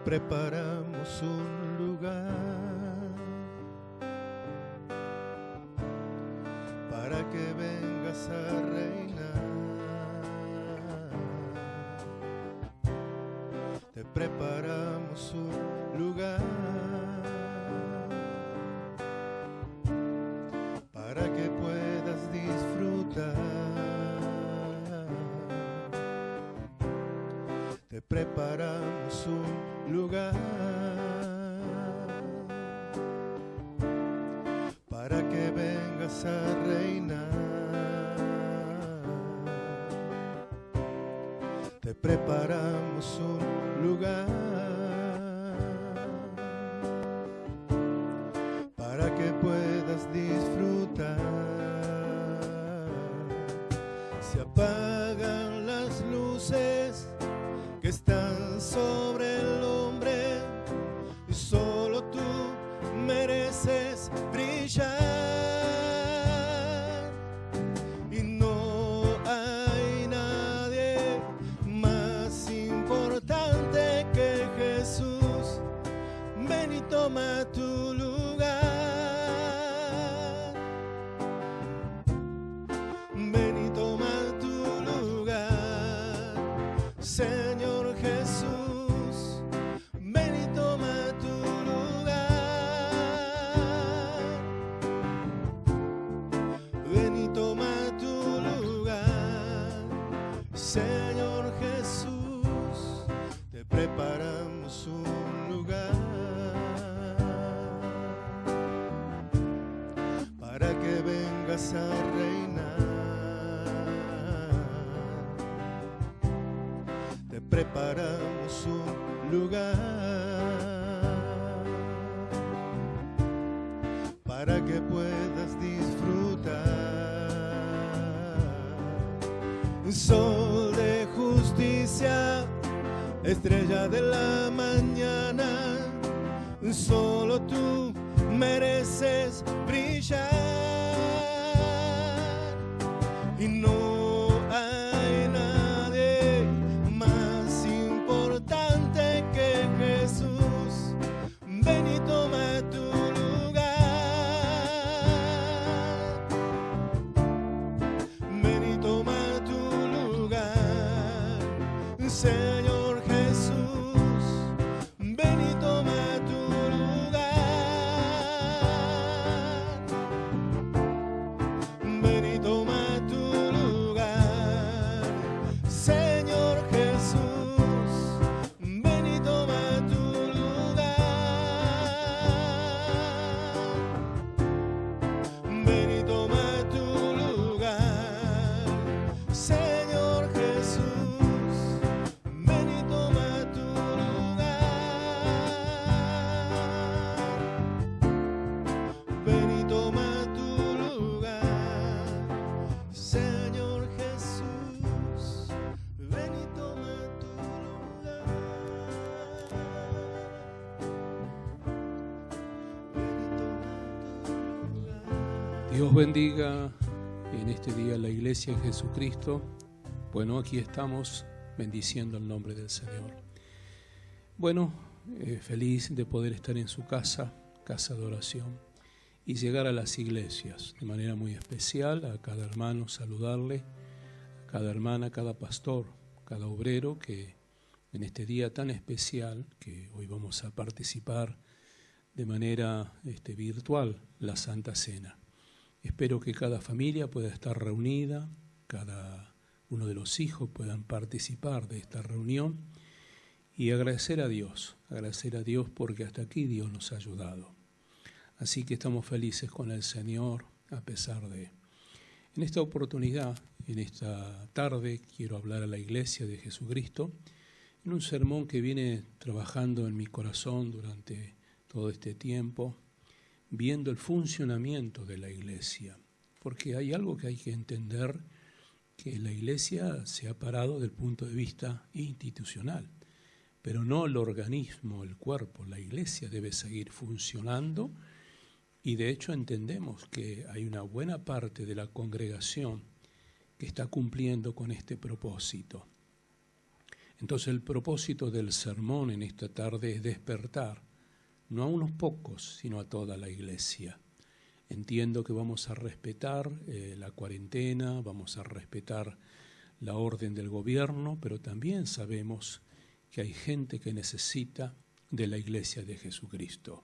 preparamos un lugar para que vengas a reinar. Te preparamos un lugar para que puedas disfrutar. Te preparamos un lugar para que vengas a reinar. Te preparamos un lugar para que puedas disfrutar. Se apagan las luces que están sobre el hombre y solo tú mereces brillar, y no hay nadie más importante que Jesús. Ven y toma tu lugar. Ven y toma tu lugar, Señor Jesús. Ven y toma tu lugar. Ven y toma tu lugar, Señor Jesús. Te preparamos un lugar para que vengas a reinar. Te preparamos un lugar para que puedas disfrutar. Sol de justicia, estrella de la mañana, solo tú mereces brillar, y no hay nadie más importante que Jesús. Ven y toma tu lugar. Ven y toma tu lugar, Señor Jesús. Ven y toma tu lugar. Ven y toma tu lugar, Señor Jesús. Ven y toma tu lugar. Ven y toma tu lugar, Señor Jesús. Ven y toma tu lugar. Ven y toma tu lugar, Señor Jesús. Ven y toma tu lugar. Ven y toma tu lugar. Dios bendiga en este día la Iglesia de Jesucristo. Bueno, aquí estamos bendiciendo el nombre del Señor. Bueno, feliz de poder estar en su casa de oración, y llegar a las iglesias de manera muy especial, a cada hermano saludarle, a cada hermana, a cada pastor, cada obrero que en este día tan especial que hoy vamos a participar de manera virtual la Santa Cena. Espero que cada familia pueda estar reunida, cada uno de los hijos puedan participar de esta reunión y agradecer a Dios porque hasta aquí Dios nos ha ayudado. Así que estamos felices con el Señor a pesar de. En esta oportunidad, en esta tarde, quiero hablar a la Iglesia de Jesucristo en un sermón que viene trabajando en mi corazón durante todo este tiempo, viendo el funcionamiento de la Iglesia, porque hay algo que hay que entender, que la Iglesia se ha parado del punto de vista institucional, pero no el organismo, el cuerpo. La Iglesia debe seguir funcionando y de hecho entendemos que hay una buena parte de la congregación que está cumpliendo con este propósito. Entonces el propósito del sermón en esta tarde es despertar, no a unos pocos, sino a toda la iglesia. Entiendo que vamos a respetar la cuarentena, vamos a respetar la orden del gobierno, pero también sabemos que hay gente que necesita de la iglesia de Jesucristo.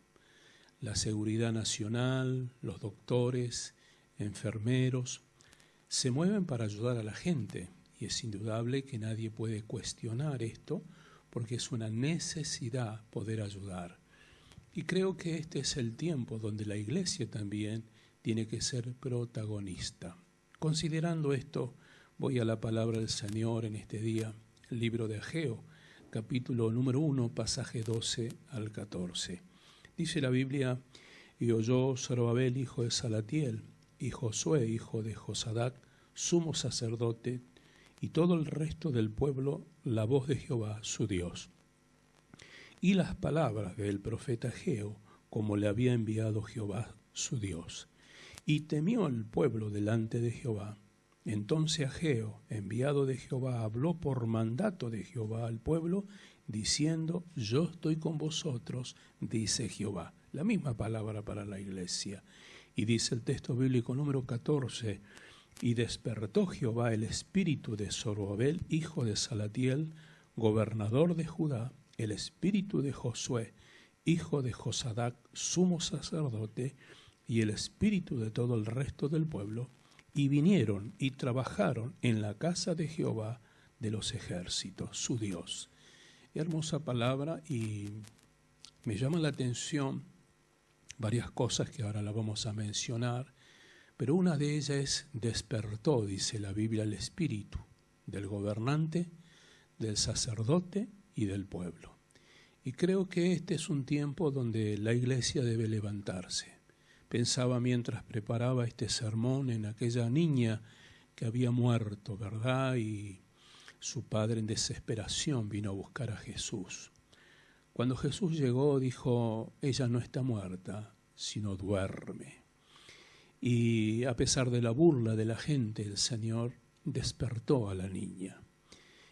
La seguridad nacional, los doctores, enfermeros, se mueven para ayudar a la gente y es indudable que nadie puede cuestionar esto porque es una necesidad poder ayudar. Y creo que este es el tiempo donde la iglesia también tiene que ser protagonista. Considerando esto, voy a la palabra del Señor en este día, el libro de Ageo, capítulo número 1, pasaje 12 al 14. Dice la Biblia: y oyó Zorobabel, hijo de Salatiel, y Josué, hijo de Josadac, sumo sacerdote, y todo el resto del pueblo, la voz de Jehová, su Dios. Y las palabras del profeta Ageo, como le había enviado Jehová, su Dios. Y temió el pueblo delante de Jehová. Entonces Ageo, enviado de Jehová, habló por mandato de Jehová al pueblo, diciendo: yo estoy con vosotros, dice Jehová. La misma palabra para la iglesia. Y dice el texto bíblico número 14, y despertó Jehová el espíritu de Zorobabel, hijo de Salatiel, gobernador de Judá, el espíritu de Josué, hijo de Josadac, sumo sacerdote, y el espíritu de todo el resto del pueblo, y vinieron y trabajaron en la casa de Jehová de los ejércitos, su Dios. Hermosa palabra, y me llama la atención varias cosas que ahora las vamos a mencionar, pero una de ellas es: despertó, dice la Biblia, el espíritu del gobernante, del sacerdote y del pueblo. Y creo que este es un tiempo donde la iglesia debe levantarse. Pensaba mientras preparaba este sermón en aquella niña que había muerto, ¿verdad? Y su padre en desesperación vino a buscar a Jesús. Cuando Jesús llegó dijo: ella no está muerta, sino duerme. Y a pesar de la burla de la gente, el Señor despertó a la niña.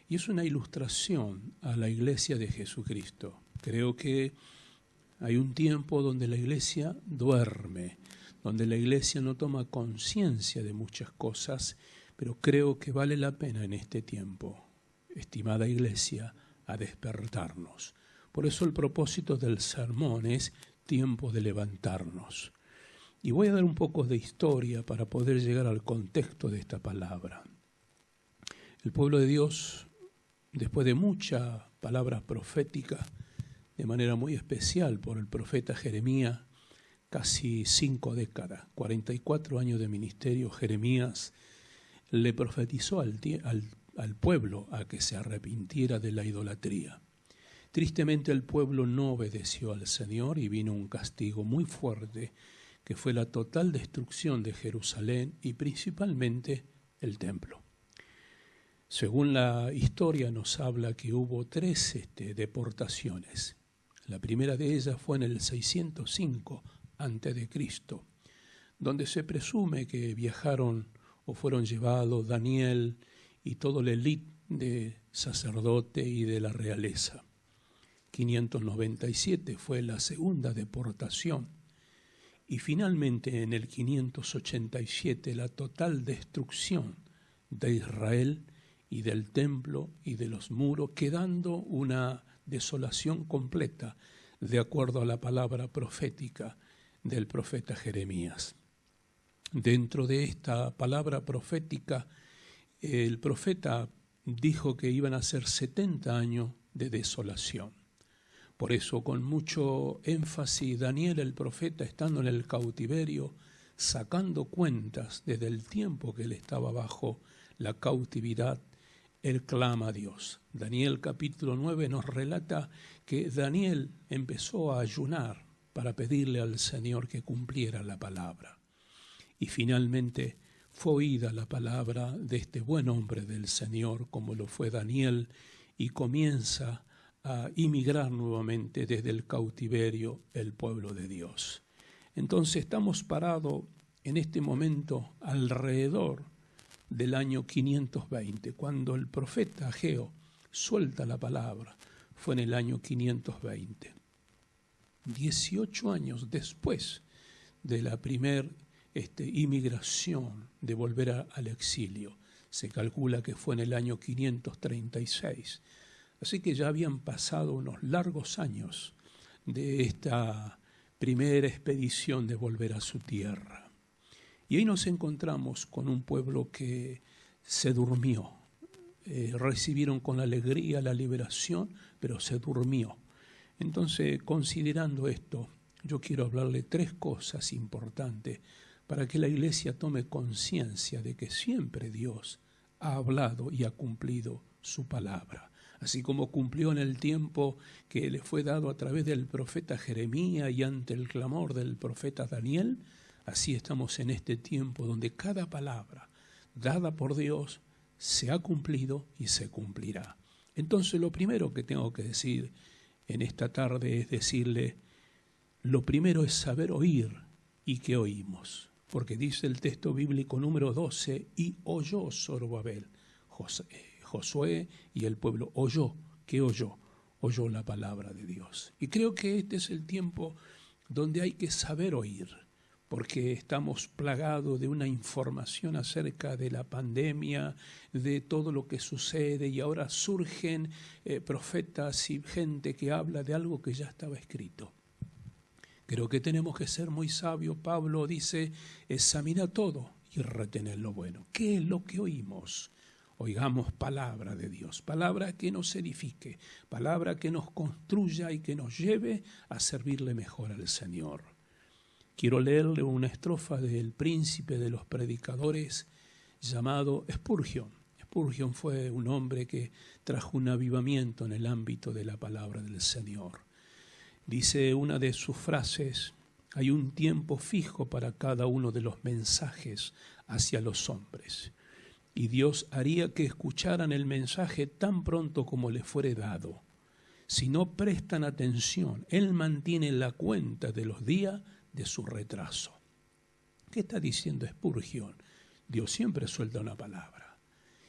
Y es una ilustración a la iglesia de Jesucristo. Creo que hay un tiempo donde la iglesia duerme, donde la iglesia no toma conciencia de muchas cosas, pero creo que vale la pena en este tiempo, estimada iglesia, a despertarnos. Por eso el propósito del sermón es tiempo de levantarnos. Y voy a dar un poco de historia para poder llegar al contexto de esta palabra. El pueblo de Dios, después de mucha palabra profética, de manera muy especial por el profeta Jeremías, casi 5 décadas, 44 años de ministerio, Jeremías le profetizó al pueblo a que se arrepintiera de la idolatría. Tristemente el pueblo no obedeció al Señor y vino un castigo muy fuerte, que fue la total destrucción de Jerusalén y principalmente el templo. Según la historia nos habla que hubo 3 deportaciones. La primera de ellas fue en el 605 a.C., donde se presume que viajaron o fueron llevados Daniel y todo el élite de sacerdote y de la realeza. 597 fue la segunda deportación. Y finalmente en el 587 la total destrucción de Israel y del templo y de los muros, quedando una desolación completa, de acuerdo a la palabra profética del profeta Jeremías. Dentro de esta palabra profética, el profeta dijo que iban a ser 70 años de desolación. Por eso, con mucho énfasis, Daniel el profeta, estando en el cautiverio, sacando cuentas desde el tiempo que él estaba bajo la cautividad, él clama a Dios. Daniel capítulo 9 nos relata que Daniel empezó a ayunar para pedirle al Señor que cumpliera la palabra. Y finalmente fue oída la palabra de este buen hombre del Señor, como lo fue Daniel, y comienza a emigrar nuevamente desde el cautiverio el pueblo de Dios. Entonces estamos parados en este momento alrededor del año 520, cuando el profeta Ageo suelta la palabra fue en el año 520. 18 años después de la primer inmigración de volver al exilio. Se calcula que fue en el año 536. Así que ya habían pasado unos largos años de esta primera expedición de volver a su tierra. Y ahí nos encontramos con un pueblo que se durmió. Recibieron con alegría la liberación, pero se durmió. Entonces, considerando esto, yo quiero hablarle 3 cosas importantes para que la iglesia tome conciencia de que siempre Dios ha hablado y ha cumplido su palabra. Así como cumplió en el tiempo que le fue dado a través del profeta Jeremías y ante el clamor del profeta Daniel, así estamos en este tiempo donde cada palabra dada por Dios se ha cumplido y se cumplirá. Entonces lo primero que tengo que decir en esta tarde es decirle, lo primero es saber oír y qué oímos. Porque dice el texto bíblico número 12, y oyó Zorobabel, Josué y el pueblo oyó. ¿Qué oyó? Oyó la palabra de Dios. Y creo que este es el tiempo donde hay que saber oír, porque estamos plagados de una información acerca de la pandemia, de todo lo que sucede, y ahora surgen profetas y gente que habla de algo que ya estaba escrito. Creo que tenemos que ser muy sabios. Pablo dice, examina todo y retener lo bueno. ¿Qué es lo que oímos? Oigamos palabra de Dios, palabra que nos edifique, palabra que nos construya y que nos lleve a servirle mejor al Señor. Quiero leerle una estrofa del príncipe de los predicadores llamado Spurgeon. Spurgeon fue un hombre que trajo un avivamiento en el ámbito de la palabra del Señor. Dice una de sus frases, hay un tiempo fijo para cada uno de los mensajes hacia los hombres, y Dios haría que escucharan el mensaje tan pronto como le fuere dado. Si no prestan atención, Él mantiene la cuenta de los días de su retraso. ¿Qué está diciendo Spurgeon? Dios siempre suelta una palabra,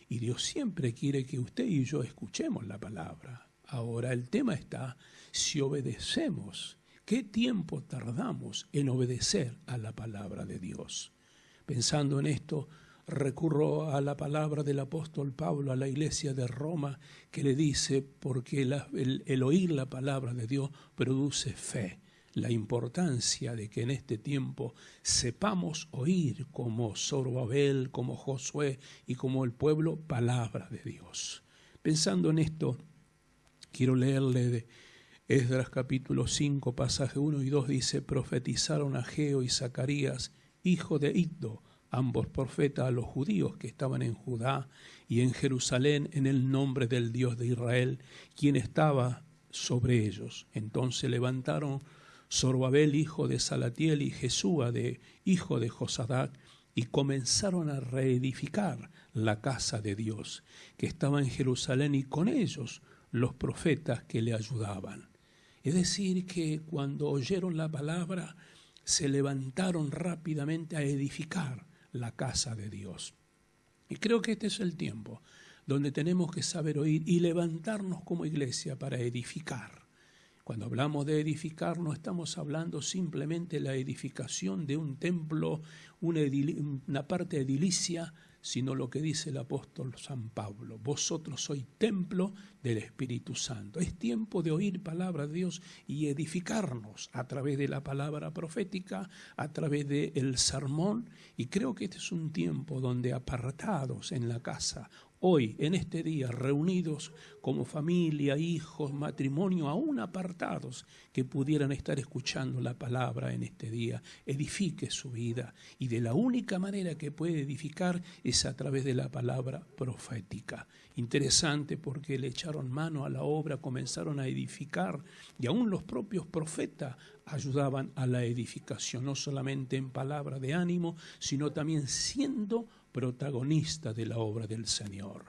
y Dios siempre quiere que usted y yo escuchemos la palabra. Ahora el tema está si obedecemos. ¿Qué tiempo tardamos en obedecer a la palabra de Dios? Pensando en esto, recurro a la palabra del apóstol Pablo a la iglesia de Roma, que le dice, porque el oír la palabra de Dios produce fe. La importancia de que en este tiempo sepamos oír como Zorobabel, como Josué y como el pueblo, palabra de Dios. Pensando en esto, quiero leerle de Esdras capítulo 5, pasaje 1 y 2, dice, profetizaron Ageo y Zacarías, hijo de Iddo, ambos profetas, a los judíos que estaban en Judá y en Jerusalén en el nombre del Dios de Israel, quien estaba sobre ellos. Entonces levantaron Zorobabel, hijo de Salatiel, y Jesúa, hijo de Josadac, y comenzaron a reedificar la casa de Dios, que estaba en Jerusalén, y con ellos los profetas que le ayudaban. Es decir, que cuando oyeron la palabra, se levantaron rápidamente a edificar la casa de Dios. Y creo que este es el tiempo donde tenemos que saber oír y levantarnos como iglesia para edificar. Cuando hablamos de edificar, no estamos hablando simplemente de la edificación de un templo, una parte edilicia, sino lo que dice el apóstol San Pablo. Vosotros sois templo del Espíritu Santo. Es tiempo de oír palabra de Dios y edificarnos a través de la palabra profética, a través del sermón. Y creo que este es un tiempo donde apartados en la casa, hoy, en este día, reunidos como familia, hijos, matrimonio, aún apartados, que pudieran estar escuchando la palabra en este día, edifique su vida. Y de la única manera que puede edificar es a través de la palabra profética. Interesante, porque le echaron mano a la obra, comenzaron a edificar, y aún los propios profetas ayudaban a la edificación, no solamente en palabra de ánimo, sino también siendo protagonista de la obra del Señor.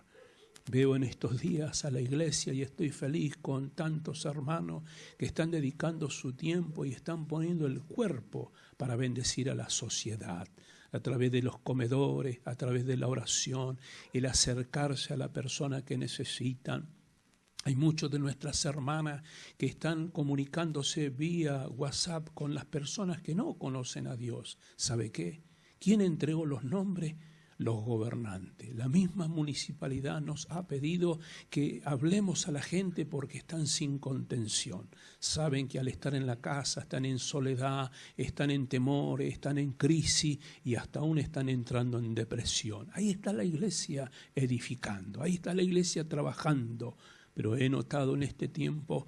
Veo en estos días a la iglesia y estoy feliz con tantos hermanos que están dedicando su tiempo y están poniendo el cuerpo para bendecir a la sociedad, a través de los comedores, a través de la oración, el acercarse a la persona que necesitan. Hay muchos de nuestras hermanas que están comunicándose vía WhatsApp con las personas que no conocen a Dios. ¿Sabe qué? ¿Quién entregó los nombres? Los gobernantes. La misma municipalidad nos ha pedido que hablemos a la gente porque están sin contención. Saben que al estar en la casa están en soledad, están en temor, están en crisis y hasta aún están entrando en depresión. Ahí está la iglesia edificando, ahí está la iglesia trabajando. Pero he notado en este tiempo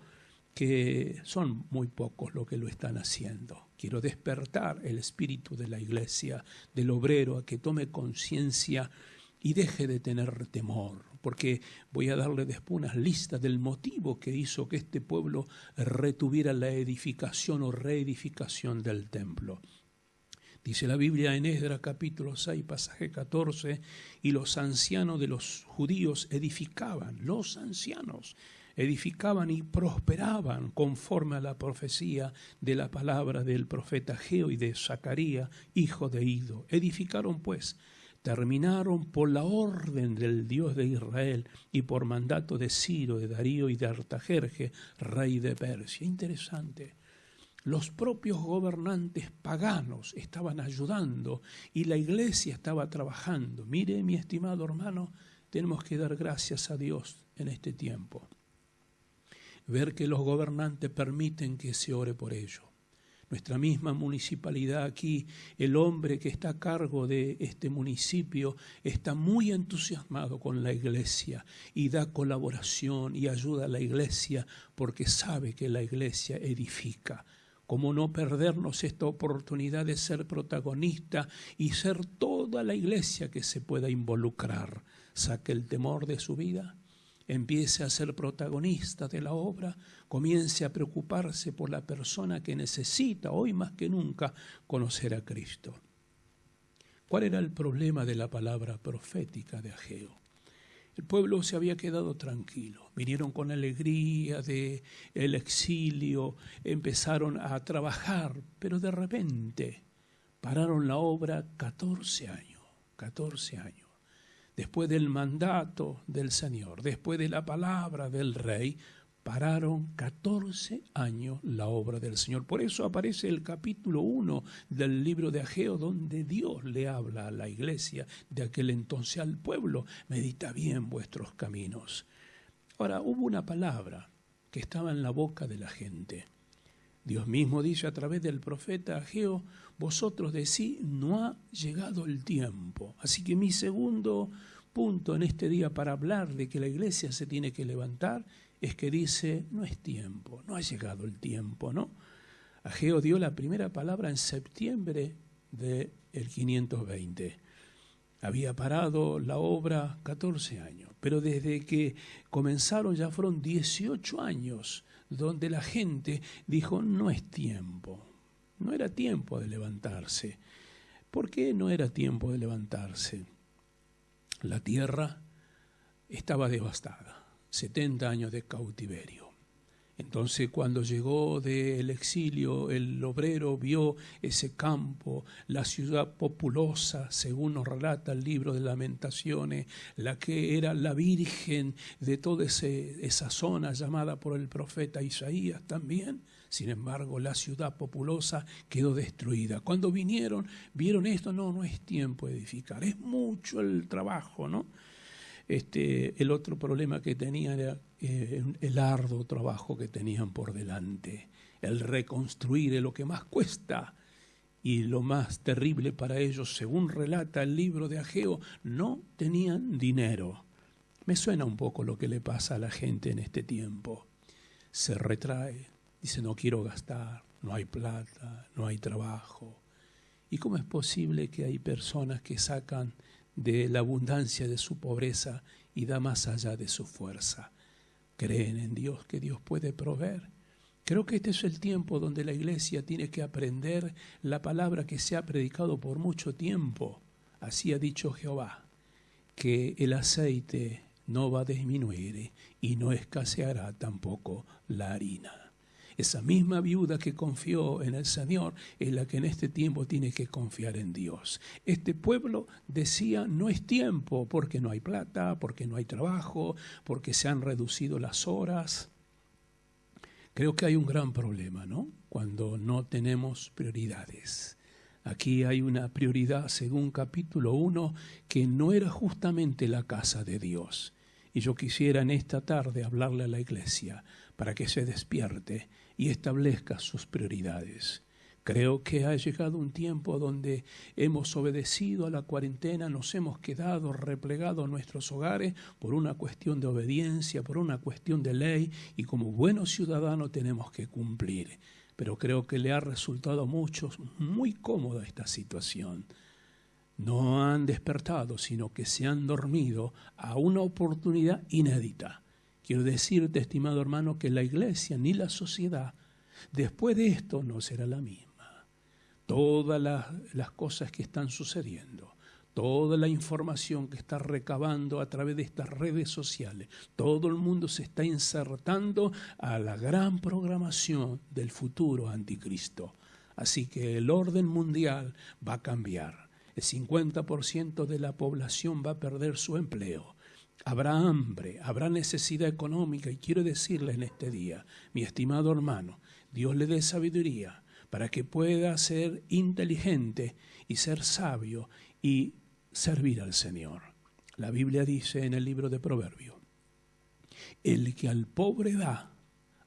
que son muy pocos los que lo están haciendo. Quiero despertar el espíritu de la iglesia, del obrero, a que tome conciencia y deje de tener temor, porque voy a darle después unas listas del motivo que hizo que este pueblo retuviera la edificación o reedificación del templo. Dice la Biblia en Esdras capítulo 6, pasaje 14, y los ancianos de los judíos edificaban, los ancianos edificaban y prosperaban conforme a la profecía de la palabra del profeta Ageo y de Zacarías, hijo de Ido. Edificaron pues, terminaron por la orden del Dios de Israel y por mandato de Ciro, de Darío y de Artajerje, rey de Persia. Interesante. Los propios gobernantes paganos estaban ayudando y la iglesia estaba trabajando. Mire, mi estimado hermano, tenemos que dar gracias a Dios en este tiempo. Ver que los gobernantes permiten que se ore por ellos. Nuestra misma municipalidad aquí, el hombre que está a cargo de este municipio está muy entusiasmado con la iglesia y da colaboración y ayuda a la iglesia porque sabe que la iglesia edifica. ¿Cómo no perdernos esta oportunidad de ser protagonista y ser toda la iglesia que se pueda involucrar? Saque el temor de su vida, empiece a ser protagonista de la obra, comience a preocuparse por la persona que necesita hoy más que nunca conocer a Cristo. ¿Cuál era el problema de la palabra profética de Ageo? El pueblo se había quedado tranquilo, vinieron con alegría del exilio, empezaron a trabajar, pero de repente pararon la obra 14 años. Después del mandato del Señor, después de la palabra del Rey, pararon 14 años la obra del Señor. Por eso aparece el capítulo 1 del libro de Ageo, donde Dios le habla a la iglesia de aquel entonces, al pueblo: medita bien vuestros caminos. Ahora, hubo una palabra que estaba en la boca de la gente. Dios mismo dice a través del profeta Ageo: vosotros decís, no ha llegado el tiempo. Así que mi segundo punto en este día para hablar de que la iglesia se tiene que levantar es que dice, no es tiempo, no ha llegado el tiempo, ¿no? Ageo dio la primera palabra en septiembre del 520. Había parado la obra 14 años, pero desde que comenzaron ya fueron 18 años donde la gente dijo, no es tiempo, no era tiempo de levantarse. ¿Por qué no era tiempo de levantarse? La tierra estaba devastada. 70 años de cautiverio. Entonces, cuando llegó del exilio, el obrero vio ese campo, la ciudad populosa, según nos relata el libro de Lamentaciones, la que era la virgen de toda esa zona llamada por el profeta Isaías también. Sin embargo, la ciudad populosa quedó destruida. Cuando vinieron, vieron esto, no es tiempo de edificar, es mucho el trabajo, ¿no? El otro problema que tenían era el arduo trabajo que tenían por delante. El reconstruir es lo que más cuesta. Y lo más terrible para ellos, según relata el libro de Ageo, no tenían dinero. Me suena un poco lo que le pasa a la gente en este tiempo. Se retrae, dice, no quiero gastar, no hay plata, no hay trabajo. ¿Y cómo es posible que hay personas que sacan de la abundancia de su pobreza y da más allá de su fuerza? Creen en Dios, que Dios puede proveer. Creo que este es el tiempo donde la iglesia tiene que aprender la palabra que se ha predicado por mucho tiempo. Así ha dicho Jehová, que el aceite no va a disminuir y no escaseará tampoco la harina. Esa misma viuda que confió en el Señor es la que en este tiempo tiene que confiar en Dios. Este pueblo decía, no es tiempo porque no hay plata, porque no hay trabajo, porque se han reducido las horas. Creo que hay un gran problema, ¿no? Cuando no tenemos prioridades. Aquí hay una prioridad, según capítulo 1, que no era justamente la casa de Dios. Y yo quisiera en esta tarde hablarle a la iglesia para que se despierte y establezca sus prioridades. Creo que ha llegado un tiempo donde hemos obedecido a la cuarentena, nos hemos quedado replegados en nuestros hogares por una cuestión de obediencia, por una cuestión de ley, y como buenos ciudadanos tenemos que cumplir. Pero creo que le ha resultado a muchos muy cómoda esta situación. No han despertado, sino que se han dormido a una oportunidad inédita. Quiero decirte, estimado hermano, que la iglesia ni la sociedad después de esto no será la misma. Todas las cosas que están sucediendo, toda la información que está recabando a través de estas redes sociales, todo el mundo se está insertando a la gran programación del futuro anticristo. Así que el orden mundial va a cambiar. El 50% de la población va a perder su empleo. Habrá hambre, habrá necesidad económica, y quiero decirle en este día, mi estimado hermano, Dios le dé sabiduría para que pueda ser inteligente y ser sabio y servir al Señor. La Biblia dice en el libro de Proverbios, el que al pobre da,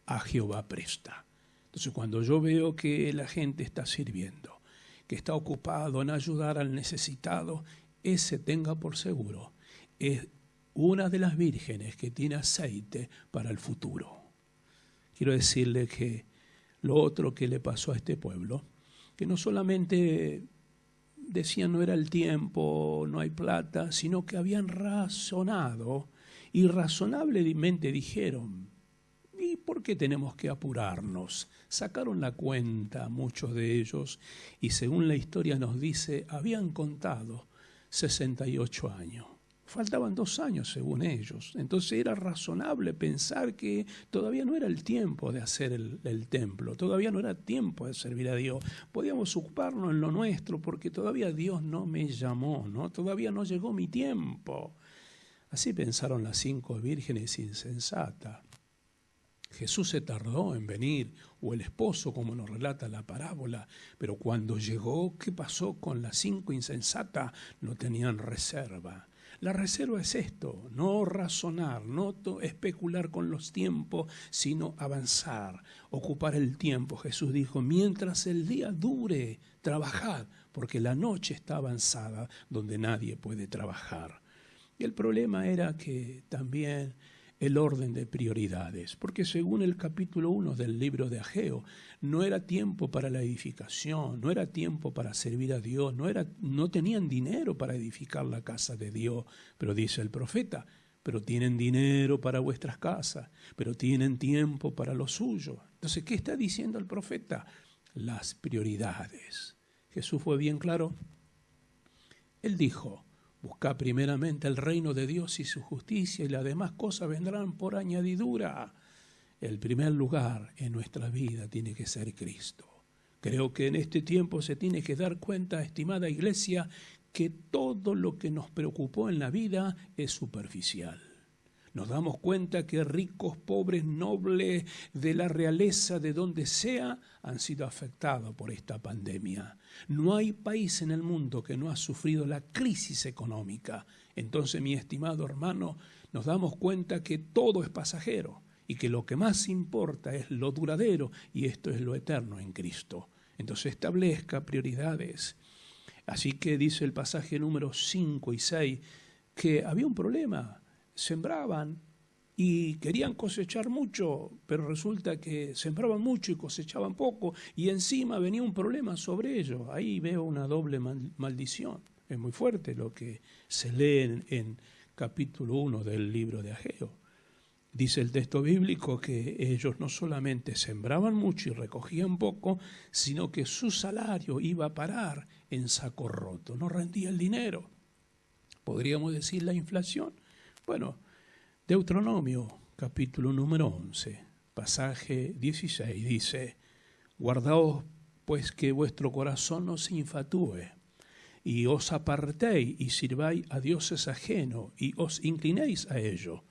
a Jehová presta. Entonces, cuando yo veo que la gente está sirviendo, que está ocupado en ayudar al necesitado, ese, tenga por seguro, es una de las vírgenes que tiene aceite para el futuro. Quiero decirle que lo otro que le pasó a este pueblo, que no solamente decían no era el tiempo, no hay plata, sino que habían razonado y razonablemente dijeron, ¿y por qué tenemos que apurarnos? Sacaron la cuenta muchos de ellos y según la historia nos dice, habían contado 68 años. Faltaban 2 años según ellos. Entonces era razonable pensar que todavía no era el tiempo de hacer el templo, todavía no era tiempo de servir a Dios. Podíamos ocuparnos en lo nuestro porque todavía Dios no me llamó, ¿no? Todavía no llegó mi tiempo. Así pensaron las 5 vírgenes insensatas. Jesús se tardó en venir, o el esposo, como nos relata la parábola, pero cuando llegó, ¿qué pasó con las 5 insensatas? No tenían reserva. La reserva es esto, no razonar, no especular con los tiempos, sino avanzar, ocupar el tiempo. Jesús dijo, mientras el día dure, trabajad, porque la noche está avanzada donde nadie puede trabajar. Y el problema era que también el orden de prioridades, porque según el capítulo 1 del libro de Ageo, no era tiempo para la edificación, no era tiempo para servir a Dios, no tenían dinero para edificar la casa de Dios, pero dice el profeta, pero tienen dinero para vuestras casas, pero tienen tiempo para lo suyo. Entonces, ¿qué está diciendo el profeta? Las prioridades. Jesús fue bien claro. Él dijo, buscad primeramente el reino de Dios y su justicia y las demás cosas vendrán por añadidura. El primer lugar en nuestra vida tiene que ser Cristo. Creo que en este tiempo se tiene que dar cuenta, estimada iglesia, que todo lo que nos preocupó en la vida es superficial. Nos damos cuenta que ricos, pobres, nobles, de la realeza, de donde sea, han sido afectados por esta pandemia. No hay país en el mundo que no ha sufrido la crisis económica. Entonces, mi estimado hermano, nos damos cuenta que todo es pasajero y que lo que más importa es lo duradero y esto es lo eterno en Cristo. Entonces, establezca prioridades. Así que dice el pasaje número 5 y 6 que había un problema. Sembraban y querían cosechar mucho, pero resulta que sembraban mucho y cosechaban poco, y encima venía un problema sobre ellos. Ahí veo una doble maldición. Es muy fuerte lo que se lee en capítulo 1 del libro de Ageo. Dice el texto bíblico que ellos no solamente sembraban mucho y recogían poco, sino que su salario iba a parar en saco roto, no rendía el dinero. Podríamos decir la inflación. Bueno, Deuteronomio, capítulo número 11, pasaje 16, dice: guardaos pues que vuestro corazón no se infatúe, y os apartéis y sirváis a dioses ajenos, y os inclinéis a ello,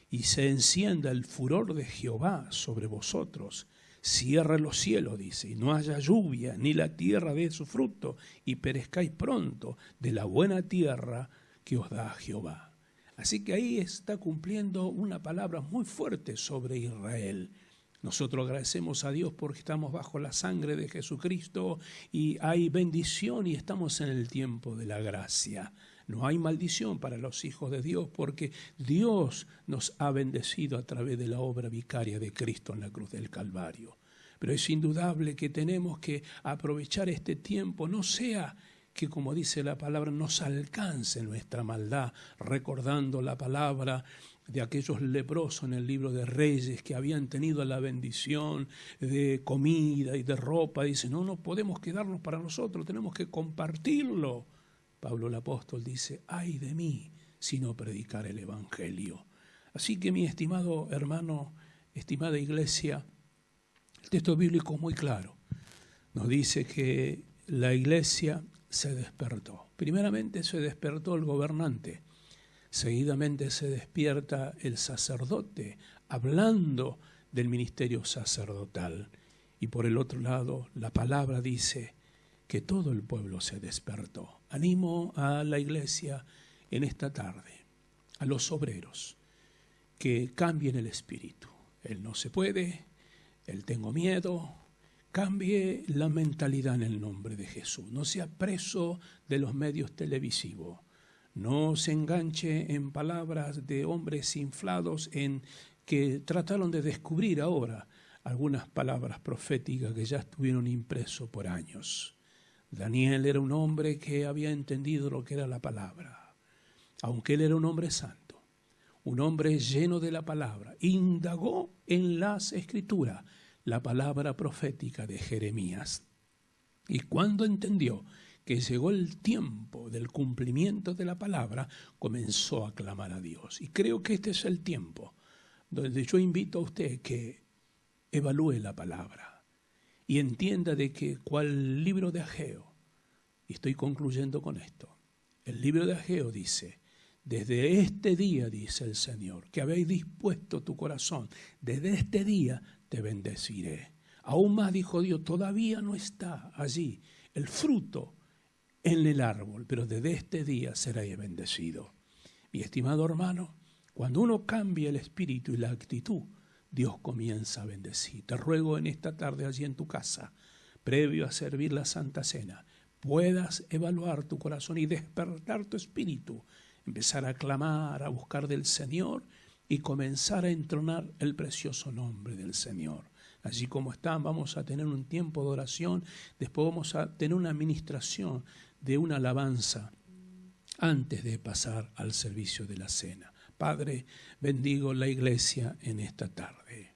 y se encienda el furor de Jehová sobre vosotros. Cierre los cielos, dice, y no haya lluvia, ni la tierra dé su fruto, y perezcáis pronto de la buena tierra que os da Jehová. Así que ahí está cumpliendo una palabra muy fuerte sobre Israel. Nosotros agradecemos a Dios porque estamos bajo la sangre de Jesucristo y hay bendición y estamos en el tiempo de la gracia. No hay maldición para los hijos de Dios porque Dios nos ha bendecido a través de la obra vicaria de Cristo en la cruz del Calvario. Pero es indudable que tenemos que aprovechar este tiempo, no sea que, como dice la palabra, nos alcance nuestra maldad, recordando la palabra de aquellos leprosos en el libro de Reyes que habían tenido la bendición de comida y de ropa. Dice, no podemos quedarnos para nosotros, tenemos que compartirlo. Pablo el apóstol dice, ay de mí si no predicar el evangelio. Así que, mi estimado hermano, estimada iglesia, el texto bíblico es muy claro. Nos dice que la iglesia se despertó. Primeramente se despertó el gobernante. Seguidamente se despierta el sacerdote, hablando del ministerio sacerdotal. Y por el otro lado, la palabra dice que todo el pueblo se despertó. Animo a la iglesia en esta tarde, a los obreros, que cambien el espíritu. El no se puede, el tengo miedo. Cambie la mentalidad en el nombre de Jesús. No sea preso de los medios televisivos. No se enganche en palabras de hombres inflados en que trataron de descubrir ahora algunas palabras proféticas que ya estuvieron impresos por años. Daniel era un hombre que había entendido lo que era la palabra, aunque él era un hombre santo, un hombre lleno de la palabra. Indagó en las Escrituras la palabra profética de Jeremías. Y cuando entendió que llegó el tiempo del cumplimiento de la palabra, comenzó a clamar a Dios. Y creo que este es el tiempo donde yo invito a usted que evalúe la palabra y entienda de que cual libro de Ageo, y estoy concluyendo con esto, el libro de Ageo dice, desde este día, dice el Señor, que habéis dispuesto tu corazón, desde este día te bendeciré. Aún más, dijo Dios, todavía no está allí el fruto en el árbol, pero desde este día seréis bendecido. Mi estimado hermano, cuando uno cambia el espíritu y la actitud, Dios comienza a bendecir. Te ruego en esta tarde allí en tu casa, previo a servir la Santa Cena, puedas evaluar tu corazón y despertar tu espíritu, empezar a clamar, a buscar del Señor y comenzar a entonar el precioso nombre del Señor. Allí como están, vamos a tener un tiempo de oración, después vamos a tener una administración de una alabanza antes de pasar al servicio de la cena. Padre, bendigo la iglesia en esta tarde.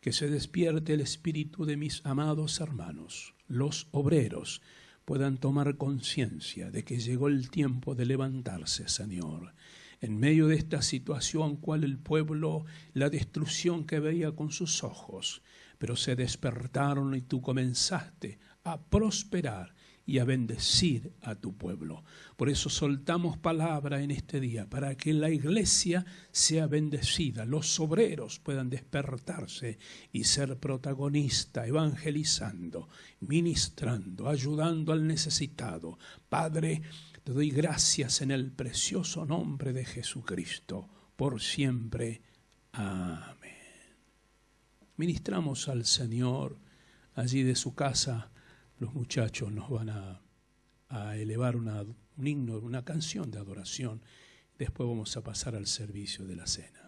Que se despierte el espíritu de mis amados hermanos, los obreros, puedan tomar conciencia de que llegó el tiempo de levantarse, Señor. En medio de esta situación, cual el pueblo, la destrucción que veía con sus ojos, pero se despertaron y tú comenzaste a prosperar y a bendecir a tu pueblo. Por eso soltamos palabra en este día, para que la iglesia sea bendecida, los obreros puedan despertarse y ser protagonistas, evangelizando, ministrando, ayudando al necesitado. Padre, te doy gracias en el precioso nombre de Jesucristo, por siempre. Amén. Ministramos al Señor allí de su casa. Los muchachos nos van a elevar un himno, una canción de adoración. Después vamos a pasar al servicio de la cena.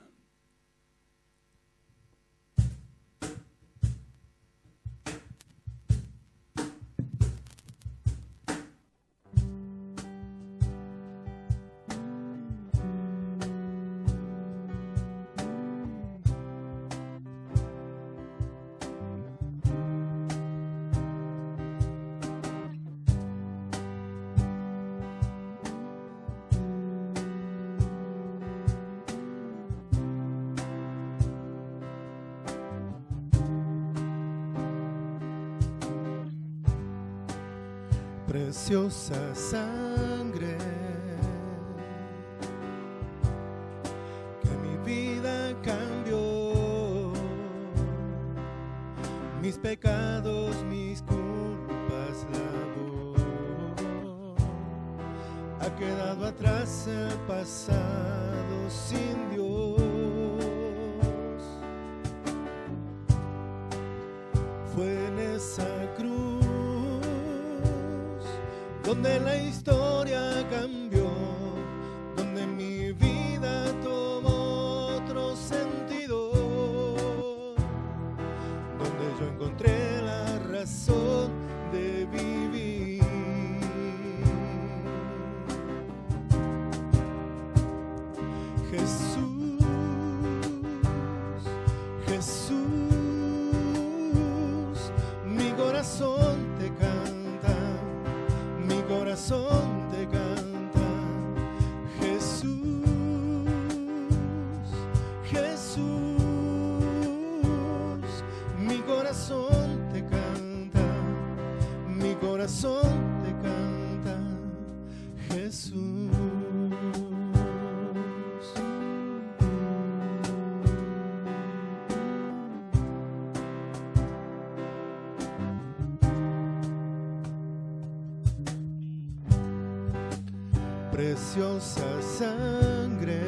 Preciosa sangre que mi vida cambió, mis pecados, mis culpas lavó, ha quedado atrás el pasado sin Dios. Fue en esa cruz donde la historia cambió, donde mi vida tomó otro sentido, donde yo encontré la razón de vivir. Jesús, Jesús, mi corazón te canta, mi corazón te canta. Jesús, Jesús, mi corazón te canta, mi corazón te canta. Jesús. Preciosa sangre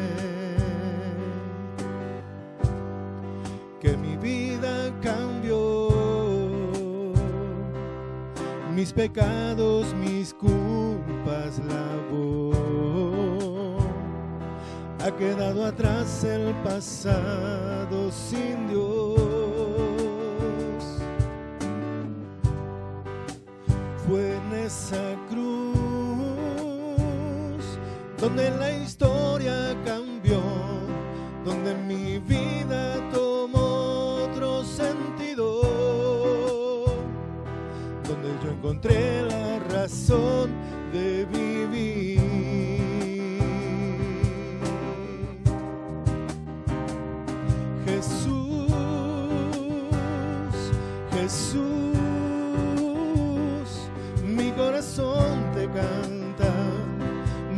que mi vida cambió, mis pecados, mis culpas lavó, ha quedado atrás el pasado sin Dios. Fue en esa cruz donde la historia cambió, donde mi vida tomó otro sentido, donde yo encontré la razón de vivir. Jesús, Jesús, mi corazón te canta,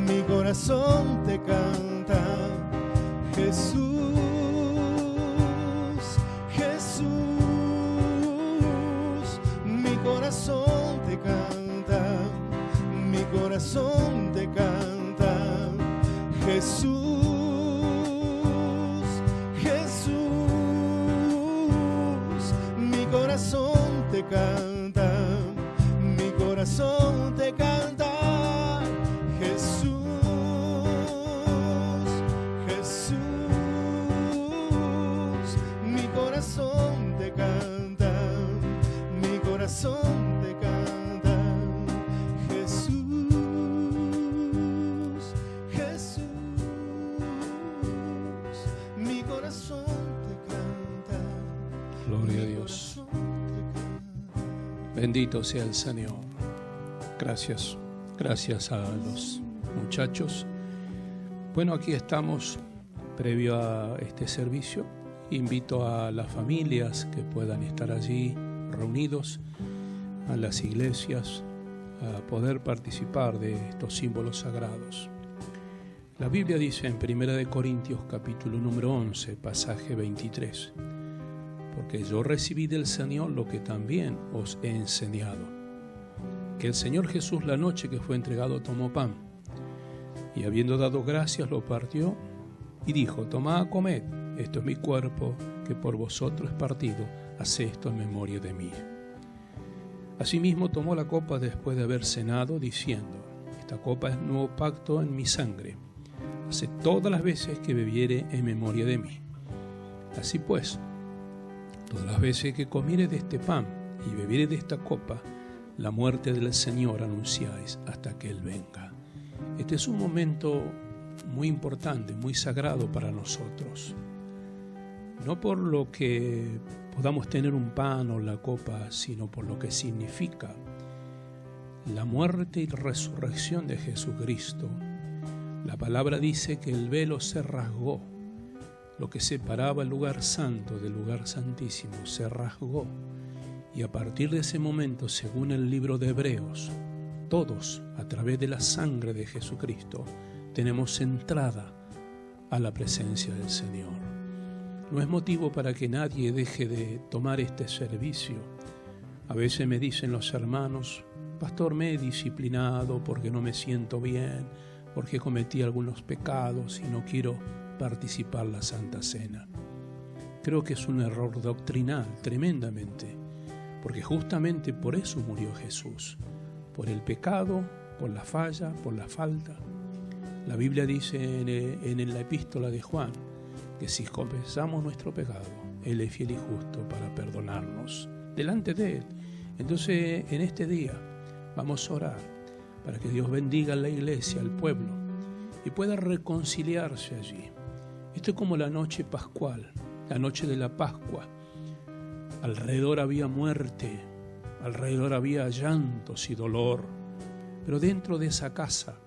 mi corazón te canta. Jesús, Jesús, mi corazón te canta, mi corazón te canta. Jesús, Jesús, mi corazón te canta, mi corazón te canta. Jesús, Jesús, mi corazón te canta, mi corazón te canta. Jesús, Jesús, mi corazón te canta. Gloria a Dios. Bendito sea el Señor. Gracias. Gracias a los muchachos. Bueno, aquí estamos previo a este servicio. Invito a las familias que puedan estar allí reunidos, a las iglesias, a poder participar de estos símbolos sagrados. La Biblia dice en 1 Corintios capítulo número 11, pasaje 23, porque yo recibí del Señor lo que también os he enseñado, que el Señor Jesús la noche que fue entregado tomó pan, y habiendo dado gracias lo partió y dijo: tomad, comed, esto es mi cuerpo que por vosotros es partido, haced esto en memoria de mí. Asimismo tomó la copa después de haber cenado, diciendo: esta copa es nuevo pacto en mi sangre, haced todas las veces que bebiere en memoria de mí. Así pues, todas las veces que comiere de este pan y bebiere de esta copa, la muerte del Señor anunciáis hasta que Él venga. Este es un momento muy importante, muy sagrado para nosotros. No por lo que podamos tener un pan o la copa, sino por lo que significa la muerte y resurrección de Jesucristo. La palabra dice que el velo se rasgó, lo que separaba el lugar santo del lugar santísimo se rasgó. Y a partir de ese momento, según el libro de Hebreos, todos, a través de la sangre de Jesucristo, tenemos entrada a la presencia del Señor. No es motivo para que nadie deje de tomar este servicio. A veces me dicen los hermanos: pastor, me he disciplinado porque no me siento bien, porque cometí algunos pecados y no quiero participar en la Santa Cena. Creo que es un error doctrinal tremendamente, porque justamente por eso murió Jesús, por el pecado, por la falla, por la falta. La Biblia dice en la epístola de Juan que si confesamos nuestro pecado, Él es fiel y justo para perdonarnos delante de Él. Entonces, en este día vamos a orar para que Dios bendiga a la iglesia, al pueblo, y pueda reconciliarse allí. Esto es como la noche pascual, la noche de la Pascua. Alrededor había muerte, alrededor había llantos y dolor, pero dentro de esa casa,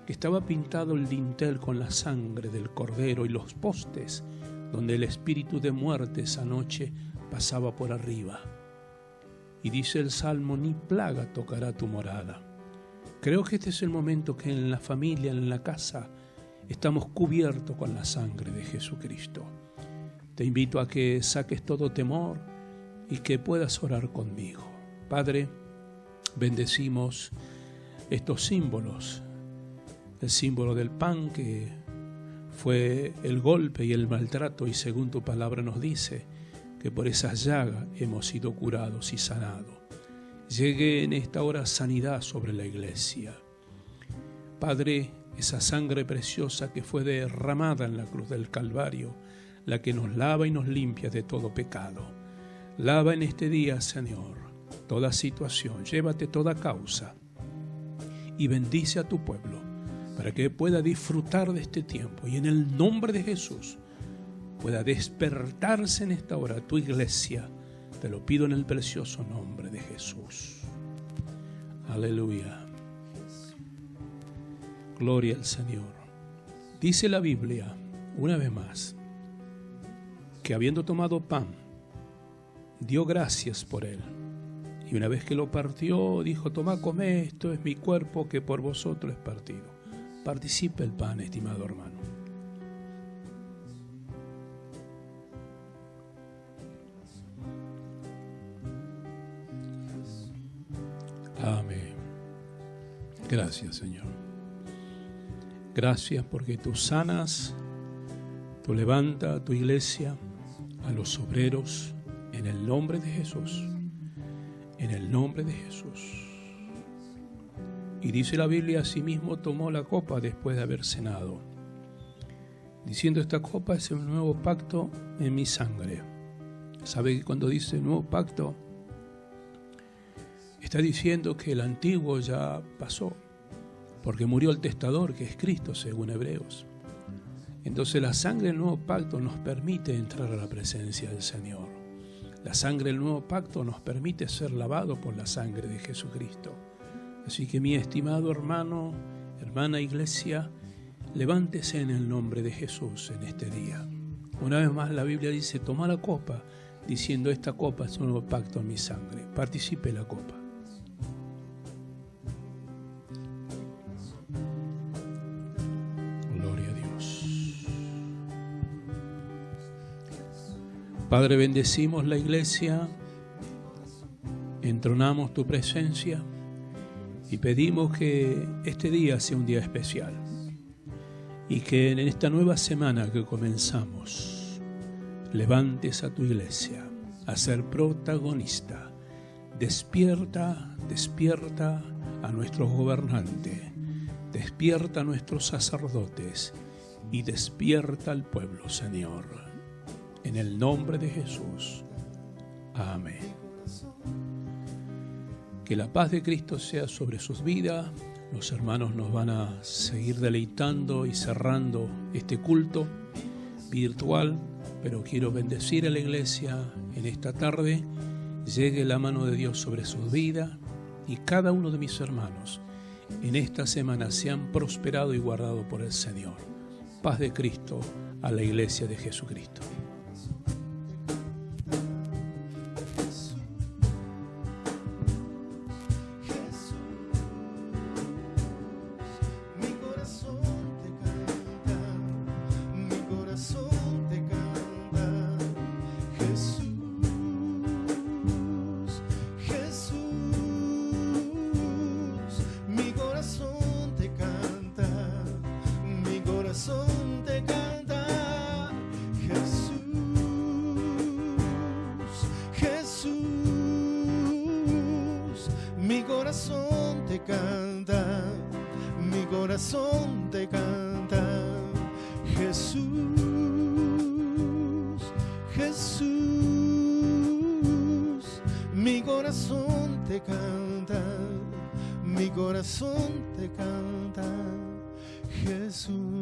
que estaba pintado el dintel con la sangre del Cordero y los postes, donde el espíritu de muerte esa noche pasaba por arriba. Y dice el Salmo: ni plaga tocará tu morada. Creo que este es el momento que en la familia, en la casa, estamos cubiertos con la sangre de Jesucristo. Te invito a que saques todo temor y que puedas orar conmigo. Padre, bendecimos estos símbolos. El símbolo del pan, que fue el golpe y el maltrato, y según tu palabra nos dice que por esas llagas hemos sido curados y sanados. Llegue en esta hora sanidad sobre la iglesia. Padre, esa sangre preciosa que fue derramada en la cruz del Calvario, la que nos lava y nos limpia de todo pecado. Lava en este día, Señor, toda situación, llévate toda causa y bendice a tu pueblo para que pueda disfrutar de este tiempo y en el nombre de Jesús pueda despertarse en esta hora tu iglesia. Te lo pido en el precioso nombre de Jesús. Aleluya. Gloria al Señor. Dice la Biblia, una vez más, que habiendo tomado pan, dio gracias por él. Y una vez que lo partió, dijo: tomad, comed, esto es mi cuerpo que por vosotros es partido. Participe el pan, estimado hermano. Amén. Gracias, Señor. Gracias porque tú sanas, tú levantas a tu iglesia, a los obreros, en el nombre de Jesús. En el nombre de Jesús. Y dice la Biblia: asimismo tomó la copa después de haber cenado, diciendo: esta copa es el nuevo pacto en mi sangre. ¿Sabe que cuando dice nuevo pacto, está diciendo que el antiguo ya pasó, porque murió el testador, que es Cristo, según Hebreos? Entonces la sangre del nuevo pacto nos permite entrar a la presencia del Señor. La sangre del nuevo pacto nos permite ser lavado por la sangre de Jesucristo. Así que, mi estimado hermano, hermana iglesia, levántese en el nombre de Jesús en este día. Una vez más la Biblia dice: toma la copa, diciendo: esta copa es un nuevo pacto en mi sangre. Participe la copa. Gloria a Dios. Padre, bendecimos la iglesia, entronamos tu presencia y pedimos que este día sea un día especial y que en esta nueva semana que comenzamos levantes a tu iglesia a ser protagonista. Despierta, despierta a nuestros gobernantes, despierta a nuestros sacerdotes y despierta al pueblo, Señor. En el nombre de Jesús. Amén. Que la paz de Cristo sea sobre sus vidas. Los hermanos nos van a seguir deleitando y cerrando este culto virtual, pero quiero bendecir a la iglesia en esta tarde. Llegue la mano de Dios sobre sus vidas y cada uno de mis hermanos en esta semana sean prosperados y guardados por el Señor. Paz de Cristo a la iglesia de Jesucristo. corazón te canta, Jesús, Jesús, mi corazón te canta, mi corazón te canta, Jesús.